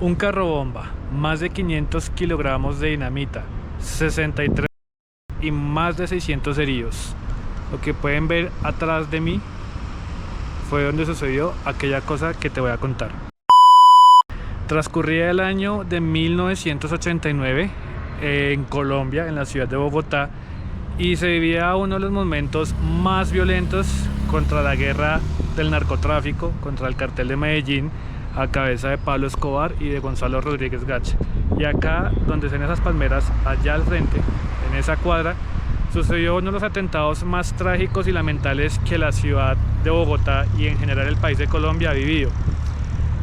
Un carro bomba, más de 500 kilogramos de dinamita, 63 y más de 600 heridos. Lo que pueden ver atrás de mí fue donde sucedió aquella cosa que te voy a contar. Transcurría el año de 1989 en Colombia, en la ciudad de Bogotá, y se vivía uno de los momentos más violentos contra la guerra del narcotráfico, contra el cartel de Medellín, a cabeza de Pablo Escobar y de Gonzalo Rodríguez Gacha. Y acá, donde están esas palmeras, allá al frente, en esa cuadra, sucedió uno de los atentados más trágicos y lamentables que la ciudad de Bogotá y en general el país de Colombia ha vivido.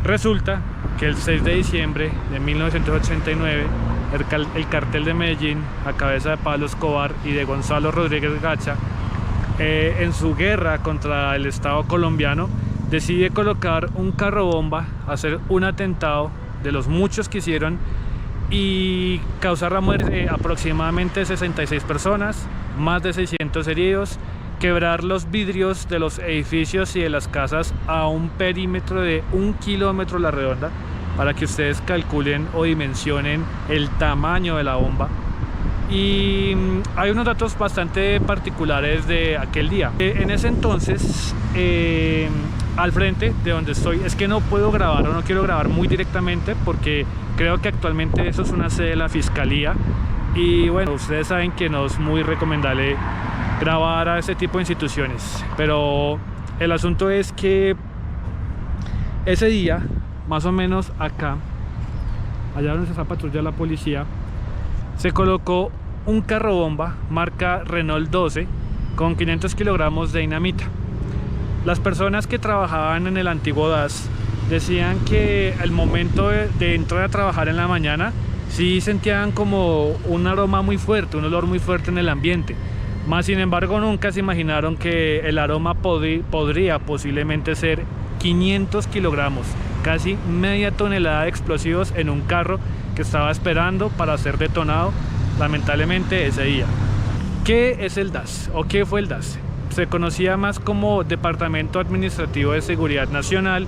Resulta que el 6 de diciembre de 1989, el cartel de Medellín, a cabeza de Pablo Escobar y de Gonzalo Rodríguez Gacha, en su guerra contra el Estado colombiano, decide colocar un carro bomba, hacer un atentado de los muchos que hicieron y causar la muerte de aproximadamente 66 personas, más de 600 heridos, quebrar los vidrios de los edificios y de las casas a un perímetro de 1 kilómetro a la redonda, para que ustedes calculen o dimensionen el tamaño de la bomba. Y hay unos datos bastante particulares de aquel día. En ese entonces, al frente de donde estoy, es que no puedo grabar o no quiero grabar muy directamente porque creo que actualmente eso es una sede de la fiscalía y bueno, ustedes saben que no es muy recomendable grabar a ese tipo de instituciones, pero el asunto es que ese día, más o menos acá, allá donde se está patrullando la policía, se colocó un carro bomba marca Renault 12 con 500 kilogramos de dinamita. Las personas que trabajaban en el antiguo DAS decían que al momento de entrar a trabajar en la mañana sí sentían como un aroma muy fuerte, un olor muy fuerte en el ambiente. Más sin embargo nunca se imaginaron que el aroma podría posiblemente ser 500 kilogramos, casi media tonelada de explosivos en un carro que estaba esperando para ser detonado lamentablemente ese día. ¿Qué es el DAS o qué fue el DAS? Se conocía más como Departamento Administrativo de Seguridad Nacional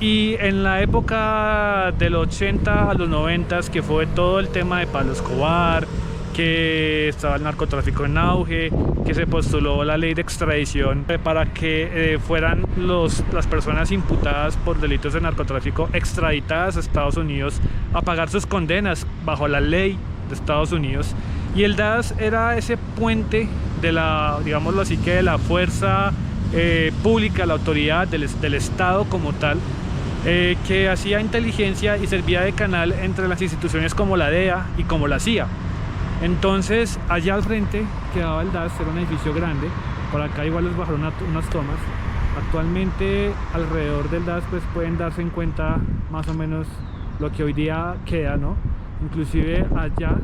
y en la época del 80 a los 90, que fue todo el tema de Pablo Escobar, que estaba el narcotráfico en auge, que se postuló la ley de extradición para que fueran las personas imputadas por delitos de narcotráfico extraditadas a Estados Unidos a pagar sus condenas bajo la ley de Estados Unidos. Y el DAS era ese puente de la, digámoslo así, que de la fuerza pública, la autoridad del Estado como tal, que hacía inteligencia y servía de canal entre las instituciones como la DEA y como la CIA. Entonces allá al frente quedaba el DAS, era un edificio grande. Por acá igual les bajaron unas tomas. Actualmente alrededor del DAS pues pueden darse en cuenta más o menos lo que hoy día queda, ¿no? Inclusive allá,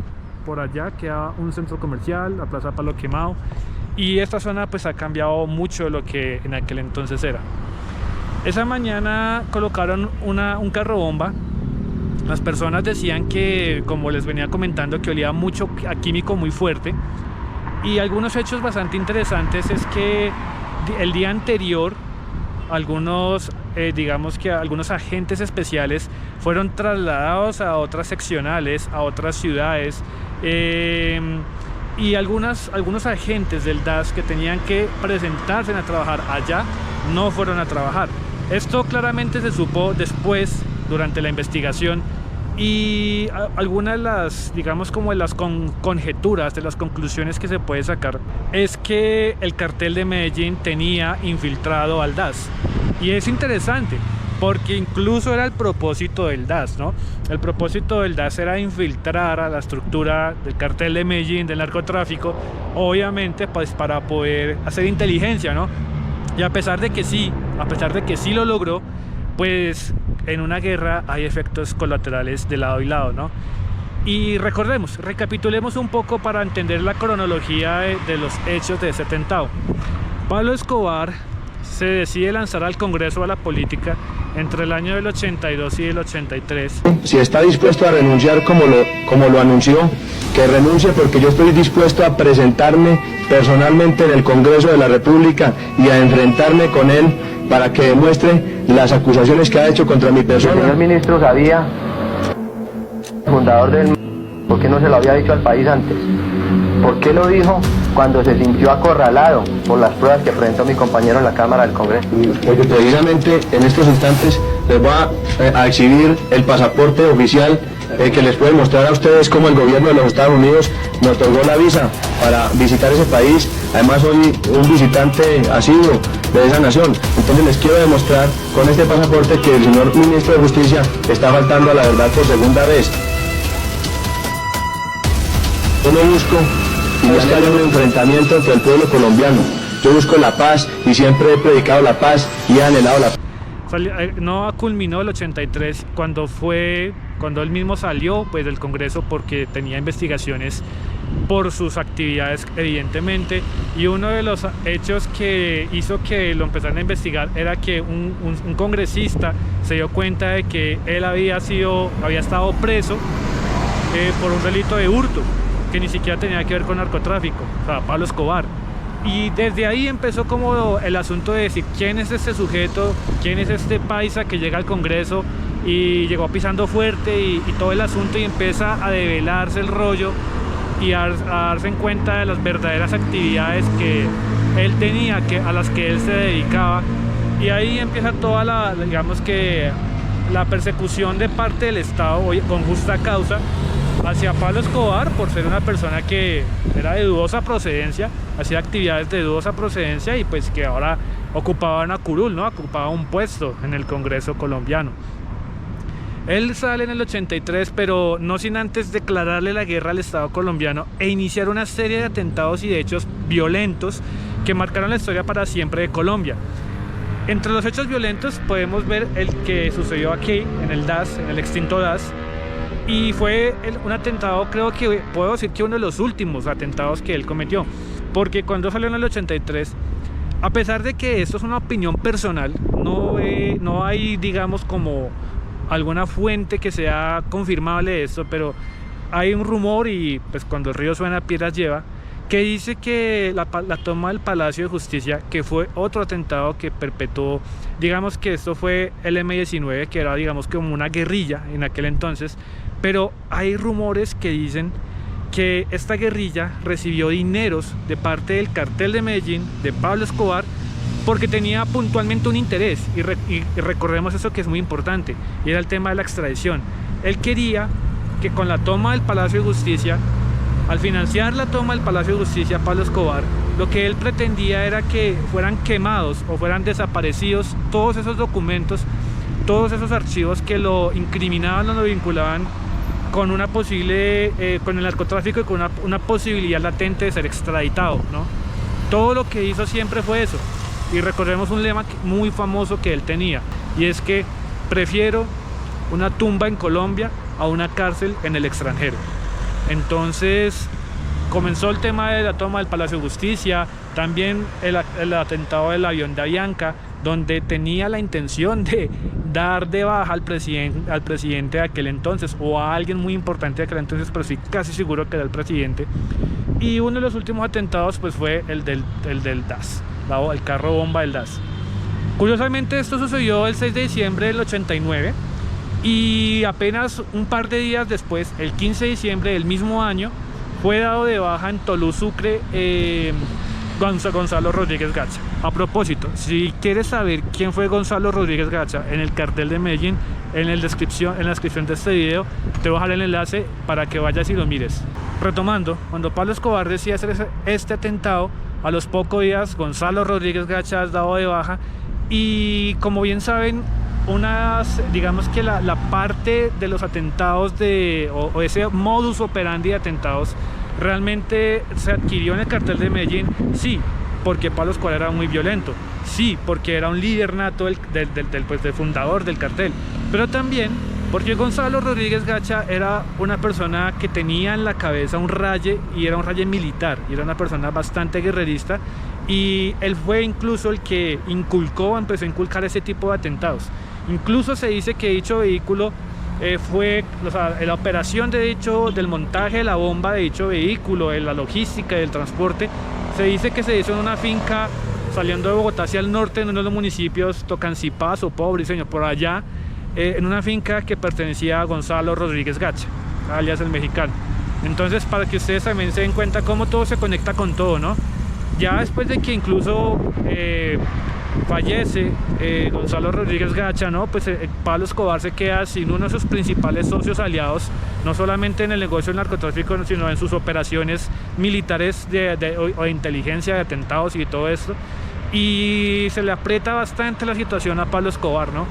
por allá queda un centro comercial, la Plaza Palo Quemado, y esta zona pues ha cambiado mucho de lo que en aquel entonces era. Esa mañana colocaron un carro bomba. Las personas decían que, como les venía comentando, que olía mucho a químico muy fuerte. Y algunos hechos bastante interesantes es que el día anterior algunos algunos agentes especiales fueron trasladados a otras seccionales, a otras ciudades, y algunos agentes del DAS que tenían que presentarse a trabajar allá no fueron a trabajar. Esto claramente se supo después, durante la investigación, y algunas de las, digamos, como de las conjeturas, de las conclusiones que se puede sacar, es que el cartel de Medellín tenía infiltrado al DAS. Y es interesante porque incluso era el propósito del DAS, ¿no? El propósito del DAS era infiltrar a la estructura del cartel de Medellín, del narcotráfico, obviamente pues para poder hacer inteligencia, ¿no? Y a pesar de que sí lo logró, pues en una guerra hay efectos colaterales de lado y lado, ¿no? Y recapitulemos un poco para entender la cronología de los hechos de ese atentado. Pablo Escobar se decide lanzar al Congreso a la política entre el año del 82 y el 83. Si está dispuesto a renunciar como lo anunció, que renuncie, porque yo estoy dispuesto a presentarme personalmente en el Congreso de la República y a enfrentarme con él para que demuestre las acusaciones que ha hecho contra mi persona. El señor ministro sabía fundador del... ¿Por qué no se lo había dicho al país antes? ¿Por qué lo dijo cuando se sintió acorralado por las pruebas que presentó mi compañero en la Cámara del Congreso? Porque precisamente en estos instantes les voy a exhibir el pasaporte oficial que les puede mostrar a ustedes cómo el gobierno de los Estados Unidos me otorgó la visa para visitar ese país. Además soy un visitante asiduo de esa nación. Entonces les quiero demostrar con este pasaporte que el señor ministro de Justicia está faltando a la verdad por segunda vez. Yo no busco que haya un enfrentamiento entre el pueblo colombiano. Yo busco la paz y siempre he predicado la paz y he anhelado la paz. No culminó el 83 cuando él mismo salió pues del Congreso, porque tenía investigaciones por sus actividades evidentemente, y uno de los hechos que hizo que lo empezaran a investigar era que un congresista se dio cuenta de que él había estado preso por un delito de hurto que ni siquiera tenía que ver con narcotráfico, o sea, Pablo Escobar. Y desde ahí empezó como el asunto de decir quién es este sujeto, quién es este paisa que llega al Congreso y llegó pisando fuerte y todo el asunto, y empieza a develarse el rollo y a darse en cuenta de las verdaderas actividades que él tenía, a las que él se dedicaba. Y ahí empieza toda la persecución de parte del Estado con justa causa hacia Pablo Escobar por ser una persona que era de dudosa procedencia, hacía actividades de dudosa procedencia y pues que ahora ocupaba una curul, ¿no? Ocupaba un puesto en el Congreso colombiano. Él sale en el 83, pero no sin antes declararle la guerra al Estado colombiano e iniciar una serie de atentados y de hechos violentos que marcaron la historia para siempre de Colombia. Entre los hechos violentos podemos ver el que sucedió aquí en el DAS, en el extinto DAS, y fue un atentado, creo que puedo decir que uno de los últimos atentados que él cometió, porque cuando salió en el 83, a pesar de que esto es una opinión personal, no hay digamos como alguna fuente que sea confirmable de esto, pero hay un rumor, y pues cuando el río suena piedras lleva, que dice que la toma del Palacio de Justicia, que fue otro atentado que perpetuó, digamos que esto fue el M-19, que era digamos como una guerrilla en aquel entonces, pero hay rumores que dicen que esta guerrilla recibió dineros de parte del cartel de Medellín, de Pablo Escobar, porque tenía puntualmente un interés, y recordemos eso que es muy importante, y era el tema de la extradición. Él quería que con la toma del Palacio de Justicia, al financiar la toma del Palacio de Justicia Pablo Escobar, lo que él pretendía era que fueran quemados o fueran desaparecidos todos esos documentos, todos esos archivos que lo incriminaban o lo vinculaban con una posible, con el narcotráfico y con una posibilidad latente de ser extraditado, ¿no? Todo lo que hizo siempre fue eso. Y recordemos un lema muy famoso que él tenía, y es que prefiero una tumba en Colombia a una cárcel en el extranjero. Entonces comenzó el tema de la toma del Palacio de Justicia, también el atentado del avión de Avianca, donde tenía la intención de dar de baja al presidente de aquel entonces, o a alguien muy importante de aquel entonces, pero sí casi seguro que era el presidente. Y uno de los últimos atentados pues fue el del DAS, el carro bomba del DAS. Curiosamente esto sucedió el 6 de diciembre del 89, y apenas un par de días después, el 15 de diciembre del mismo año, fue dado de baja en Tolú, Sucre, Gonzalo Rodríguez Gacha. A propósito, si quieres saber quién fue Gonzalo Rodríguez Gacha en el cartel de Medellín, en la descripción de este video te voy a dejar el enlace para que vayas y lo mires. Retomando, cuando Pablo Escobar decía hacer este atentado, a los pocos días Gonzalo Rodríguez Gacha es dado de baja, y como bien saben, digamos que la parte de los atentados o ese modus operandi de atentados realmente se adquirió en el cartel de Medellín, sí, porque Pablo Escobar era muy violento, sí, porque era un líder nato del fundador del cartel, pero también porque Gonzalo Rodríguez Gacha era una persona que tenía en la cabeza un raye, y era un raye militar, y era una persona bastante guerrerista, y él fue incluso el que empezó a inculcar ese tipo de atentados. Incluso se dice que dicho vehículo la operación del montaje de la bomba de dicho vehículo, de la logística, del transporte, se dice que se hizo en una finca saliendo de Bogotá hacia el norte, en uno de los municipios Tocancipá, Sopó, Briceño, por allá, en una finca que pertenecía a Gonzalo Rodríguez Gacha. alias el mexicano. Entonces, para que ustedes también se den cuenta cómo todo se conecta con todo, ¿no? Ya después de que incluso fallece Gonzalo Rodríguez Gacha, ¿no? Pues Pablo Escobar se queda sin uno de sus principales socios aliados, no solamente en el negocio del narcotráfico, sino en sus operaciones militares o de inteligencia, de atentados y todo esto. Y se le aprieta bastante la situación a Pablo Escobar, ¿no?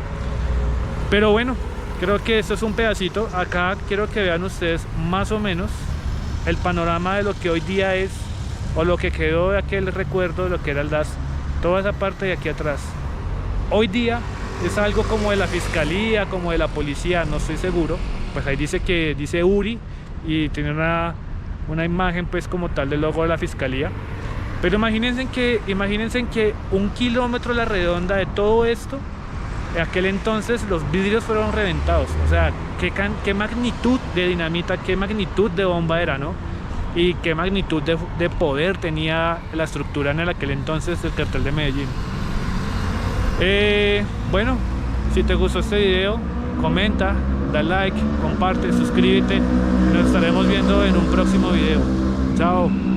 Pero bueno, creo que esto es un pedacito. Acá quiero que vean ustedes más o menos el panorama de lo que hoy día es, o lo que quedó de aquel recuerdo de lo que era el DAS. Toda esa parte de aquí atrás hoy día es algo como de la fiscalía, como de la policía, no estoy seguro. Pues ahí dice Uri y tiene una imagen pues como tal del logo de la fiscalía. Pero imagínense que 1 kilómetro a la redonda de todo esto, en aquel entonces los vidrios fueron reventados. O sea, qué magnitud de dinamita, qué magnitud de bomba era, ¿no? Y qué magnitud de poder tenía la estructura en aquel entonces del cartel de Medellín. Bueno, si te gustó este video, comenta, da like, comparte, suscríbete. Nos estaremos viendo en un próximo video. Chao.